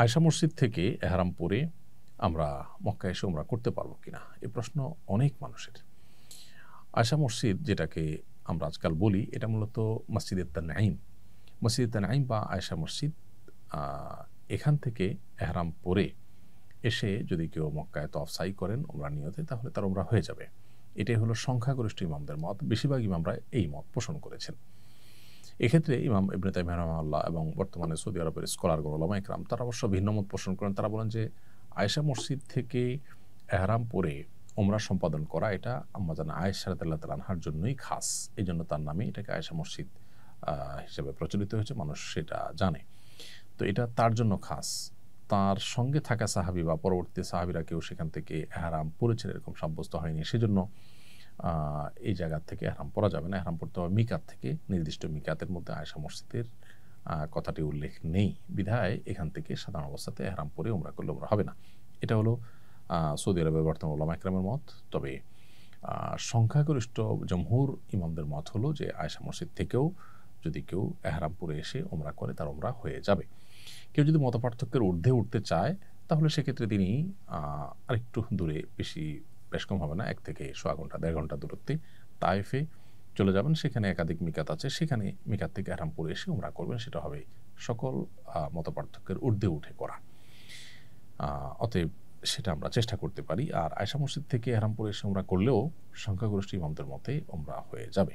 আয়েশা মসজিদ থেকে এহরাম পরে আমরা মক্কা এসে উমরা করতে পারবো কিনা, এই প্রশ্ন অনেক মানুষের। আয়েশা মসজিদ যেটাকে আমরা আজকাল বলি, এটা মূলত মসজিদে তানঈম। মসজিদে তানঈম বা আয়েশা মসজিদ, এখান থেকে এহরাম পরে এসে যদি কেউ মক্কায় তওয়াফ সাই করেন উমরা নিয়তে, তাহলে তার উমরা হয়ে যাবে। এটাই হলো সংখ্যাগরিষ্ঠ ইমামদের মত। বেশিরভাগ ইমামরা এই মত পোষণ করেছেন। এক্ষেত্রে ইমাম ইবনে তাইমিয়া রাহিমাহুল্লাহ এবং বর্তমানে সৌদি আরবের স্কলারগণ, ওলামা ইকরাম, তারা অবশ্য ভিন্ন মত পোষণ করেন। তারা বলেন যে আয়েশা মসজিদ থেকে এহরাম পরে উমরা সম্পাদন করা এটা আম্মাজান আয়েশা রাদিয়াল্লাহু তাআলা আনহার জন্যই খাস। এজন্য তার নামে এটাকে আয়েশা মসজিদ হিসেবে প্রচলিত হয়েছে, মানুষ সেটা জানে। তো এটা তার জন্য খাস। তার সঙ্গে থাকা সাহাবী বা পরবর্তী সাহাবীরা কেউ সেখান থেকে এহরাম পরেছেন এরকম সাব্যস্ত হয়নি। সেজন্য এই জায়গা থেকে এহরাম পরা যাবে না। এহরাম পড়তে হবে মিকাত থেকে। নির্দিষ্ট মিকাতের মধ্যে আয়েশা মসজিদের কথাটি উল্লেখ নেই বিধায় এখান থেকে সাধারণ অবস্থাতে এহরাম পরে উমরা করলে উমরা হবে না। এটা হলো সৌদি আরবের বর্তমান ওলামা ইকরামের মত। তবে সংখ্যাগরিষ্ঠ জমহুর ইমামদের মত হলো যে আয়েশা মসজিদ থেকেও যদি কেউ এহরাম পরে এসে উমরা করে তার উমরা হয়ে যাবে। কেউ যদি মতপার্থক্যের ঊর্ধ্বে উঠতে চায় তাহলে সেক্ষেত্রে তিনি আরেকটু দূরে, বেশ কম হবে না, 1 থেকে সোয়া ঘন্টা 1.5 ঘন্টা দূরত্বে তায়েফে চলে যাবেন। সেখানে একাধিক মিকাত আছে, সেখানে মিকাত থেকে এহরাম পরে এসে উমরা করবেন। সেটা হবে সকল মতপার্থক্যের ঊর্ধ্বে উঠে করা। অতএব সেটা আমরা চেষ্টা করতে পারি। আর আয়েশা মসজিদ থেকে এহরাম পরে এসে উমরা করলেও সংখ্যাগরিষ্ঠ ইমামদের মতে উমরা হয়ে যাবে।